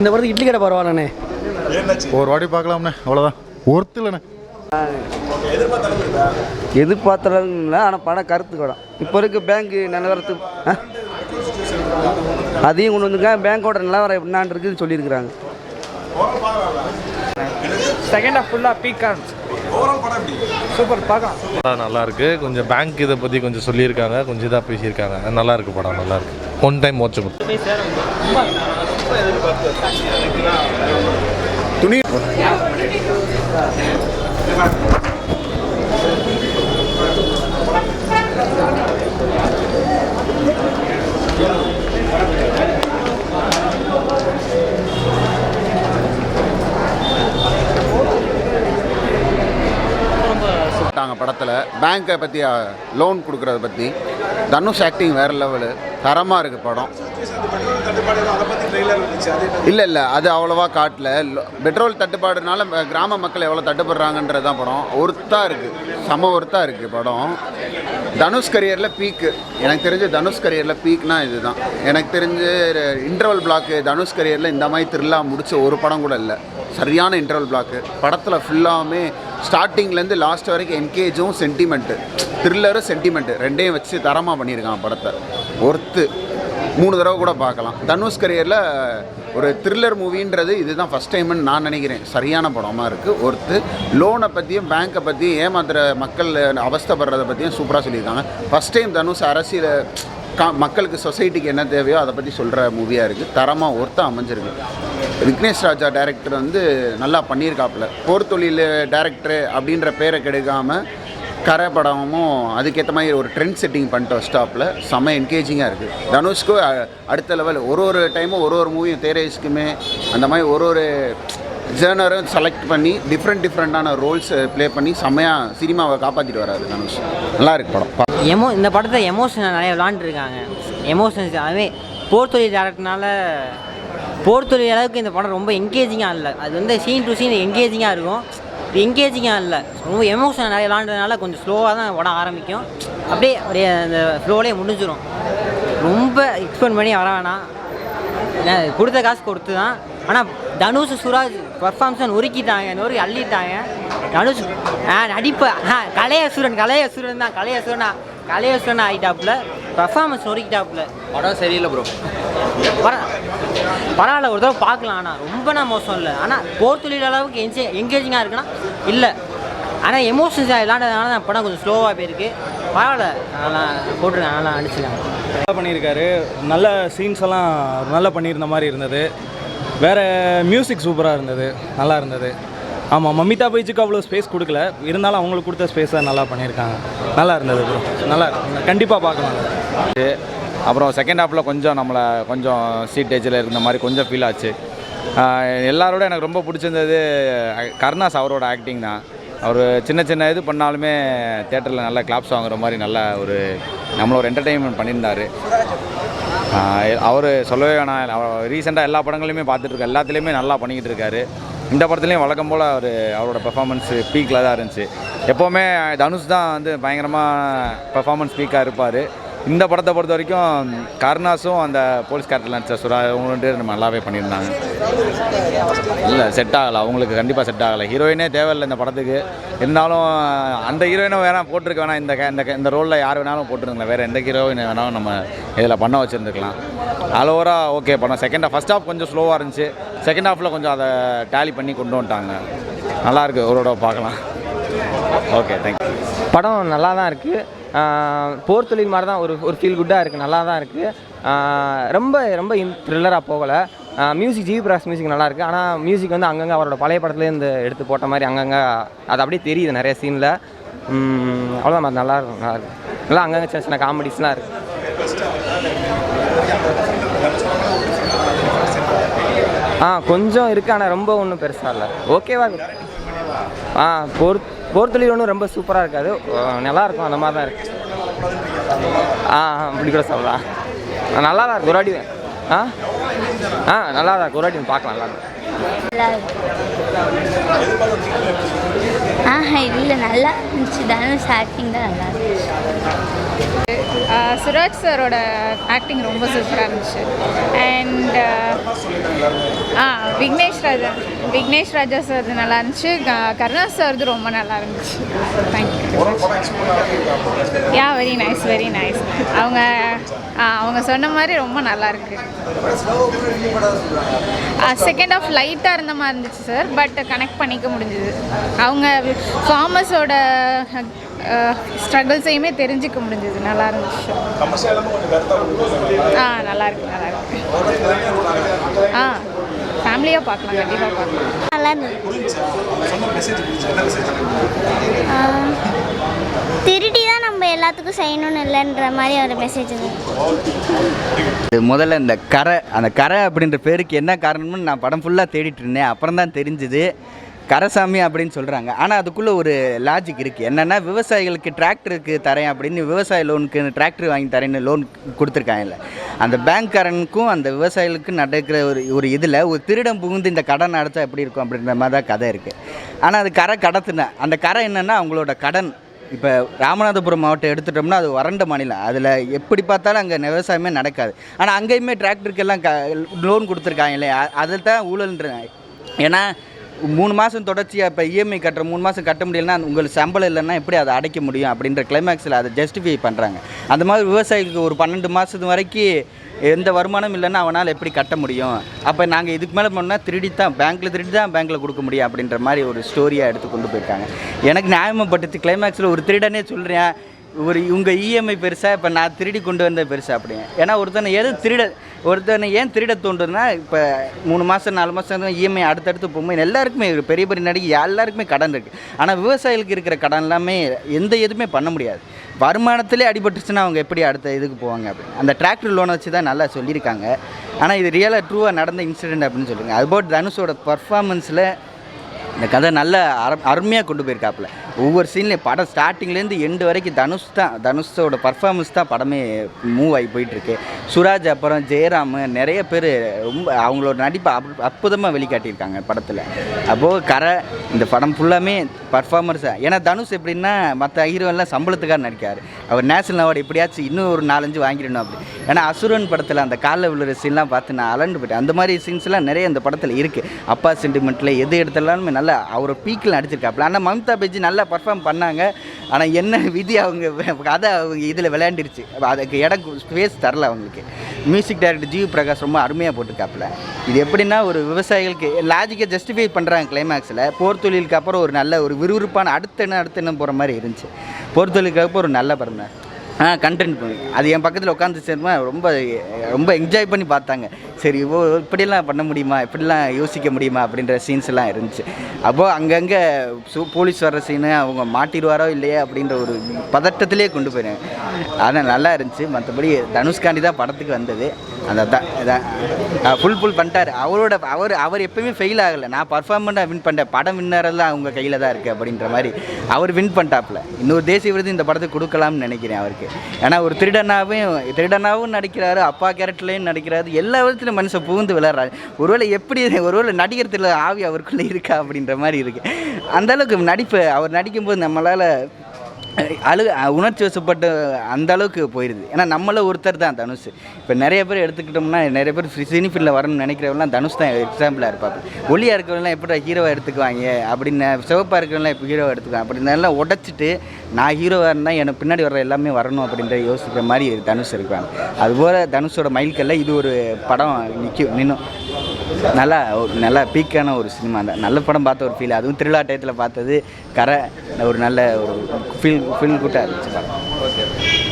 இந்த படத்துக்கு இட்லி கடை பரவாயில்லண்ணே, ஒரு வாட்டி பார்க்கலாம்ண்ணே, அவ்வளோதான். ஒர்த்து இல்லைண்ணே. எதிர்பார்த்தலாம் இல்லை, ஆனால் படம் கருத்து படம். இப்போ இருக்க பேங்க் நிலவரத்துக்கு அதையும் கொண்டு வந்துருக்க, பேங்கோட நிலவரம் எப்படின்னான் இருக்குதுன்னு சொல்லியிருக்கிறாங்க. செகண்ட் ஹாஃப் ஃபுல்லாக பீக்காக சூப்பர் பார்க்கலாம். படம் நல்லா இருக்கு. கொஞ்சம் பேங்க் இதை பற்றி கொஞ்சம் சொல்லியிருக்காங்க, கொஞ்சம் இதாக பேசியிருக்காங்க. நல்லா இருக்கு படம், நல்லா இருக்கு. One time watchable. துணி படத்தில் பேங்கை பற்றி, லோன் கொடுக்குறத பற்றி தனுஷ் ஆக்டிங் வேறு லெவலு, தரமாக இருக்குது படம். இல்லை அது அவ்வளோவா காட்டல. பெட்ரோல் தட்டுப்பாடுனால கிராம மக்கள் எவ்வளோ தட்டுப்படுறாங்கன்றது தான் படம். ஒர்த்தாக இருக்குது, செம ஒர்த்தாக இருக்குது படம். தனுஷ் கரியரில் பீக்கு, எனக்கு தெரிஞ்சு தனுஷ் கரியரில் பீக்னா இது தான். எனக்கு தெரிஞ்சு இன்டர்வல் பிளாக்கு தனுஷ் கரியரில் இந்த மாதிரி த்ரில்லாக முடிச்ச ஒரு படம் கூட இல்லை. சரியான இன்டர்வல் பிளாக்கு. படத்தில் ஃபுல்லாமே ஸ்டார்டிங்லேருந்து லாஸ்ட் வரைக்கும் என்கேஜும் சென்டிமெண்ட்டு, த்ரில்லரும் சென்டிமெண்ட்டு ரெண்டையும் வச்சு தரமாக பண்ணியிருக்கான் படத்தை. ஒர்த்து 3 தடவை கூட பார்க்கலாம். தனுஷ் கரியரில் ஒரு த்ரில்லர் மூவின்றது இதுதான் ஃபஸ்ட் டைம்னு நான் நினைக்கிறேன். சரியான படமாக இருக்குது, ஒர்த்து. லோனை பற்றியும் பேங்க்கை பற்றியும் ஏமாத்துகிற மக்கள் அவஸ்தைப்படுறதை பற்றியும் சூப்பராக சொல்லியிருக்காங்க. ஃபஸ்ட் டைம் தனுஷ் அரசியல் மக்களுக்கு சொசைட்டிக்கு என்ன தேவையோ அதை பற்றி சொல்கிற மூவியாக இருக்குது. தரமாக ஒர்த்தாக அமைஞ்சிருக்கு. விக்னேஷ் ராஜா டைரக்டர் வந்து நல்லா பண்ணியிருக்காப்புல. போர்த்தொழில் டைரக்டரு அப்படின்ற பேரை கெடுக்காமல் கரை படமும் அதுக்கேற்ற மாதிரி ஒரு ட்ரெண்ட் செட்டிங் பண்ணிட்டு ஸ்டாப்பில் செம்ம என்கேஜிங்காக இருக்குது. தனுஷ்க்கு அடுத்த லெவல். ஒரு டைமும் ஒரு மூவியும் தேரேஸ்க்குமே அந்த மாதிரி ஒரு ஜேர்னரும் செலக்ட் பண்ணி டிஃப்ரெண்ட்டான ரோல்ஸ் ப்ளே பண்ணி செம்மையாக சினிமாவை காப்பாற்றிட்டு வராரு தனுஷ். நல்லா இருக்குது படம். இந்த படத்தை எமோஷன் நிறைய விளாண்டுருக்காங்க. எமோஷன்ஸ் அதுவே போர்த்தொழில் டேரக்டர்னால போர்த்தொழில் அளவுக்கு இந்த படம் ரொம்ப என்கேஜிங்காக இல்லை. அது வந்து சீன் டு சீன் என்கேஜிங்காக இருக்கும். இது என்கேஜிங்காக இல்லை, ரொம்ப எமோஷன் நிறைய விளாண்டதுனால கொஞ்சம் ஸ்லோவாக தான் படம் ஆரம்பிக்கும். அப்படியே அந்த ஃப்ளோலேயே முடிஞ்சிடும். ரொம்ப எக்ஸ்பெக்ட் பண்ணி வர வேணாம், கொடுத்த காசு கொடுத்து தான். ஆனால் தனுஷ் சுராஜ் பர்ஃபார்மன்ஸ் நொறுக்கி அள்ளிட்டாங்க. தனுஷ் நடிப்பு கலையசுரன் ஆகிட்டாப்புல. பர்ஃபார்மன்ஸ் நொறுக்கிட்டாப்புல. படம் சரியில்லை ப்ரோ. பரவாயில்ல, ஒரு தடவை பார்க்கலாம். ஆனால் ரொம்ப மோசம் இல்லை. ஆனால் போர்த்தொழில் அளவுக்கு என்கேஜிங்காக இருக்குன்னா இல்லை. ஆனால் எமோஷன்ஸ் விளாண்டதுனால தான் படம் கொஞ்சம் ஸ்லோவாக போயிருக்கு. பரவாயில்ல, நல்லா போட்டிருக்காங்க, நல்லா நடிச்சிருக்காங்க. நல்லா பண்ணியிருக்காரு. நல்ல சீன்ஸ் எல்லாம் நல்லா பண்ணியிருந்த மாதிரி இருந்தது. வேறு மியூசிக் சூப்பராக இருந்தது, நல்லா இருந்தது. ஆமாம், மமிதா பைஜுக்கு அவ்வளோ ஸ்பேஸ் கொடுக்கல, இருந்தாலும் அவங்களுக்கு கொடுத்த ஸ்பேஸை நல்லா பண்ணியிருக்காங்க. நல்லா இருந்தது ப்ரோ, நல்லா கண்டிப்பாக பார்க்கலாம். அப்புறம் செகண்ட் ஹாஃபில் கொஞ்சம் நம்மளை கொஞ்சம் சீட்டேஜில் இருந்த மாதிரி கொஞ்சம் ஃபீல் ஆச்சு. எல்லாரோட எனக்கு ரொம்ப பிடிச்சிருந்தது கருணாஸ் அவரோட ஆக்டிங் தான். அவர் சின்ன இது பண்ணாலுமே தேட்டரில் நல்லா கிளாப்ஸ் வாங்குற மாதிரி நல்லா நம்மளை ஒரு என்டர்டெயின்மெண்ட் பண்ணியிருந்தார். அவர் சொல்லவே வேணாம். ரீசெண்டாக எல்லா படங்களையுமே பார்த்துட்ருக்காரு, எல்லாத்துலேயுமே நல்லா பண்ணிக்கிட்டு இருக்காரு. இந்த படத்துலேயும் வழக்கம் போல் அவரோட பெர்ஃபார்மன்ஸ் பீக்கில் தான் இருந்துச்சு. எப்போவுமே தனுஷ் தான் வந்து பயங்கரமாக பெர்ஃபார்மன்ஸ் பீக்காக இருப்பார். இந்த படத்தை பொறுத்த வரைக்கும் கருணாஸும் அந்த போலீஸ் கேரக்டர் நடிச்ச சுரா அவங்கள்ட்ட நம்ம நல்லாவே பண்ணியிருந்தாங்க. இல்லை செட் ஆகலை, அவங்களுக்கு கண்டிப்பாக செட் ஆகலை. ஹீரோயினே தேவையில்லை இந்த படத்துக்கு. இருந்தாலும் அந்த ஹீரோயினை வேணால் போட்டிருக்க வேணாம், இந்த ரோலில் யார் வேணாலும் போட்டுருங்களேன். வேறு எந்த ஹீரோயினை வேணாலும் நம்ம இதில் பண்ண வச்சுருந்துக்கலாம். ஓவராக ஓகே படம். ஃபஸ்ட் ஹாஃப் கொஞ்சம் ஸ்லோவாக இருந்துச்சு. செகண்ட் ஹாஃபில் கொஞ்சம் அதை டேலி பண்ணி கொண்டு வந்துட்டாங்க. நல்லாயிருக்கு, ஒரு பார்க்கலாம். Okay, thank you. படம் நல்லா தான் இருக்குது. போர்த்தொழில் மாதிரி தான் ஒரு ஃபீல் குட்டாக இருக்குது, நல்லா தான் இருக்குது. ரொம்ப த்ரில்லராக போகலை. மியூசிக் ஜிவி பிரகாஷ் மியூசிக் நல்லாயிருக்கு. ஆனால் மியூசிக் வந்து அங்கங்கே அவரோட பழைய படத்துலேருந்து எடுத்து போட்ட மாதிரி அங்கங்கே அது அப்படியே தெரியுது நிறைய சீனில். அவ்வளோதான், அது நல்லாயிருக்கும். நல்லா அங்கங்கே சின்ன காமெடிஸ்லாம் இருக்குது. கொஞ்சம் இருக்குது, ஆனால் ரொம்ப ஒன்றும் பெருசாக இல்லை, ஓகேவா இருக்குது. போர்த்தொழில் ஒன்றும் ரொம்ப சூப்பராக இருக்காது, நல்லாயிருக்கும், அந்த மாதிரி தான் இருக்குது. அப்படி கூட சொல்லலாம். நல்லா தான் இருக்குது. ஒரு வாட்டி நல்லா தான் இருக்குது, ஒரு வாட்டி பார்க்கலாம். நல்லா இருக்கும். இல்லை, நல்லா இருந்துச்சு. தனுஷ் ஆக்டிங் தான் நல்லா இருந்துச்சு. சுராஜ் சாரோட ஆக்டிங் ரொம்ப சூப்பராக இருந்துச்சு. அண்ட் விக்னேஷ் ராஜா சார் நல்லா இருந்துச்சு. கருணா சார்து ரொம்ப நல்லா இருந்துச்சு. தேங்க்யூ. Very nice. அவங்க சொன்ன மாதிரி ரொம்ப நல்லா இருக்கு. செகண்ட் ஆஃப் லைட்டாக இருந்த மாதிரி இருந்துச்சு சார், பட் கனெக்ட் பண்ணிக்க முடிஞ்சுது. அவங்க ஃபார்மர்ஸோட ஸ்ட்ரகிள்ஸையுமே தெரிஞ்சுக்க முடிஞ்சது. நல்லா இருந்துச்சு. நல்லா இருக்கு. ஃபேமிலியாக பார்க்கலாம், கண்டிப்பாக பார்க்கலாம். நல்லா இருந்தது. திருடி தான் நம்ம எல்லாத்துக்கும் செய்யணும்னு இல்லைன்ற மாதிரி ஒரு மெசேஜ். முதல்ல இந்த அந்த கரை அப்படின்ற பேருக்கு என்ன காரணம்னு நான் படம் ஃபுல்லாக தேடிட்டு இருந்தேன். அப்புறம் தான் தெரிஞ்சுது கரசாமி அப்படின்னு சொல்கிறாங்க. ஆனால் அதுக்குள்ளே ஒரு லாஜிக் இருக்குது. என்னென்னா விவசாயிகளுக்கு டிராக்டருக்கு தரேன் அப்படின்னு விவசாய லோனுக்கு டிராக்டர் வாங்கி தரேன்னு லோன் கொடுத்துருக்காங்கல்ல, அந்த பேங்க்காரனுக்கும் அந்த விவசாயிகளுக்கும் நடக்கிற ஒரு இதில் ஒரு திருடம் புகுந்து இந்த கடன் நடத்தா எப்படி இருக்கும் அப்படின்ற மாதிரி தான் கதை இருக்குது. ஆனால் அது கடத்துனா அந்த கரை என்னென்னா அவங்களோட கடன். இப்போ ராமநாதபுரம் மாவட்டம் எடுத்துட்டோம்னா அது வறண்ட மாநிலம். அதில் எப்படி பார்த்தாலும் அங்கே விவசாயமே நடக்காது. ஆனால் அங்கேயுமே டிராக்டருக்கெல்லாம் லோன் கொடுத்துருக்காங்க இல்லையா, அதில் தான் ஊழல்ன்றாங்க. ஏன்னா 3 மாதம் தொடர்ச்சியாக இப்போ இஎம்ஐ கட்டுற 3 மாதம் கட்ட முடியலன்னா உங்களுக்கு சம்பளம் இல்லைன்னா எப்படி அதை அடைக்க முடியும் அப்படின்ற கிளைமேக்ஸில் அதை ஜஸ்டிஃபை பண்ணுறாங்க. அந்த மாதிரி விவசாயிகளுக்கு ஒரு 12 மாதத்து வரைக்கும் எந்த வருமானம் இல்லைன்னா அவனால் எப்படி கட்ட முடியும்? அப்போ நாங்கள் இதுக்கு மேலே பண்ணால் திருடி தான் பேங்க்கில் கொடுக்க முடியும் அப்படின்ற மாதிரி ஒரு ஸ்டோரியாக எடுத்து கொண்டு போயிருக்காங்க. எனக்கு நியாயமாகப்பட்டு கிளைமேக்ஸில் ஒரு திருடனே சொல்கிறேன், உங்கள் இஎம்ஐ பெருசாக இப்போ நான் திருடி கொண்டு வந்த பெருசாக அப்படிங்க. ஏன்னா ஒருத்தனை ஏன் திருட தோன்றுதுன்னா, இப்போ 3 மாதம் 4 மாதம் இஎம்ஐ அடுத்தடுத்து போகும்போது எல்லாருக்குமே பெரிய நடிகை எல்லாருக்குமே கடன் இருக்குது. ஆனால் விவசாயிகளுக்கு இருக்கிற கடன் எல்லாமே எதுவுமே பண்ண முடியாது. வருமானத்திலே அடிபட்டுச்சுன்னா அவங்க எப்படி அடுத்த இதுக்கு போவாங்க அப்படின்னு அந்த டிராக்டர் லோனை வச்சு தான் நல்லா சொல்லியிருக்காங்க. ஆனால் இது ரியலாக ட்ரூவாக நடந்த இன்சிடென்ட் அப்படின்னு சொல்லுங்க. அதுபோல் தனுஷோட பர்ஃபார்மன்ஸில் இந்த கதை நல்ல அருமையாக கொண்டு போயிருக்காப்புல. ஒவ்வொரு சீன்லேயும் படம் ஸ்டார்டிங்லேருந்து எண்டு வரைக்கும் தனுஷோட பர்ஃபார்மன்ஸ் தான் படமே மூவ் ஆகி போயிட்டுருக்கு. சுராஜ் அப்புறம் ஜெயராம் நிறைய பேர் ரொம்ப அவங்களோட நடிப்பை அற்புதமாக வெளிக்காட்டியிருக்காங்க படத்தில். அப்போது இந்த படம் ஃபுல்லாமே பர்ஃபார்மன்ஸ். ஏன்னா தனுஷ் எப்படின்னா மற்ற ஹீரோவெல்லாம் சம்பளத்துக்காக நடிக்கார். அவர் நேஷனல் அவார்டு எப்படியாச்சும் இன்னும் ஒரு 4-5 வாங்கிடணும் அப்படி. ஏன்னா அசுரன் படத்தில் அந்த காலில் விழுற சீன்லாம் பார்த்து நான் அலண்டு போயிட்டேன். அந்த மாதிரி சீன்ஸ்லாம் நிறைய இந்த படத்தில் இருக்குது. அப்பா சென்டிமெண்ட்டில் எது எடுத்தாலுமே நல்லா அவர் பீக்கில் நடிச்சிருக்காப்புல. ஆனால் மம்தா பேஜி நல்லா பர்ஃபார்ம் பண்ணாங்க. ஆனால் என்ன விதி அவங்க கதை அவங்க இதில் விளையாண்டுருச்சு. அதுக்கு இடம் ஸ்பேஸ் தரல அவங்களுக்கு. மியூசிக் டைரக்டர் ஜிவி பிரகாஷ் ரொம்ப அருமையாக போட்டிருக்காப்புல. இது எப்படின்னா ஒரு விவசாயிகளுக்கு லாஜிக்கை ஜஸ்டிஃபை பண்ணுறாங்க கிளைமேக்ஸில். போர் தொழிலுக்கு அப்புறம் ஒரு நல்ல ஒரு விறுவிறுப்பான அடுத்த என்ன போகிற மாதிரி இருந்துச்சு. போர் தொழிலுக்கு அப்புறம் ஒரு நல்ல படம் தான். கண்டென்ட் பண்ணி அது என் பக்கத்தில் உட்காந்து சேர்மா ரொம்ப என்ஜாய் பண்ணி பார்த்தாங்க. சரி இப்படிலாம் பண்ண முடியுமா, இப்படிலாம் யோசிக்க முடியுமா அப்படின்ற சீன்ஸ்லாம் இருந்துச்சு. அப்போது அங்கங்கே போலீஸ் வர்ற சீனு அவங்க மாட்டிடுவாரோ இல்லையே அப்படின்ற ஒரு பதட்டத்திலே கொண்டு போயிருங்க. ஆனால் நல்லா இருந்துச்சு. மற்றபடி தனுஷ்காண்டி தான் படத்துக்கு வந்தது. அந்த தான் ஃபுல் பண்ணிட்டார். அவர் எப்போயுமே ஃபெயில் ஆகலை. நான் பர்ஃபார்மண்ட்டாக வின் பண்ணிட்டேன், படம் வின்னரெல்லாம் அவங்க கையில் தான் இருக்குது அப்படின்ற மாதிரி அவர் வின் பண்ணிட்டாப்புல. இன்னொரு தேசிய விருது இந்த படத்துக்கு கொடுக்கலாம்னு நினைக்கிறேன் அவருக்கு. ஏன்னா ஒரு திருடனாகவும் நடிக்கிறாரு, அப்பா கேரக்டர்லேயும் நடிக்கிறாரு, எல்லா விதத்துலையும் மனுஷன் புகுந்து விளையாடுறாரு. ஒருவேளை நடிகர் தெரியல ஆவி அவருக்குள்ளே இருக்கா அப்படின்ற மாதிரி இருக்குது. அந்தளவுக்கு நடிப்பு அவர் நடிக்கும்போது நம்மளால் உணர்ச்சி வசப்பட்டு அந்த அளவுக்கு போயிடுது. ஏன்னா நம்மள ஒருத்தர் தான் தனுஷ். இப்போ நிறைய பேர் எடுத்துக்கிட்டோம்னா நிறைய பேர் சினிஃபீல்டில் வரணும்னு நினைக்கிறவங்களாம் தனுஷ் தான் எக்ஸாம்பிளாக இருப்பாங்க. ஒல்லியாக இருக்கிறவங்களாம் எப்படி ஹீரோவாக எடுத்துக்குவாங்க அப்படின்னு, சிவப்பாக இருக்கிறவங்களாம் இப்போ ஹீரோவாக எடுத்துக்குவாங்க அப்படின்னாலாம் உடச்சிட்டு நான் ஹீரோவாக இருந்தால் எனக்கு பின்னாடி வர்ற எல்லாமே வரணும் அப்படின்ற யோசிக்கிற மாதிரி தனுஷ் இருக்காங்க. அதுபோல் தனுஷோட மைல்கல்ல இது ஒரு படம் நின்னும் நல்லா பீக்கான ஒரு சினிமா தான். நல்ல படம் பார்த்த ஒரு ஃபீல். அதுவும் திருவிழா டயத்தில் பார்த்தது ஒரு நல்ல ஒரு ஃபீல் குட்டாக இருந்துச்சு படம்.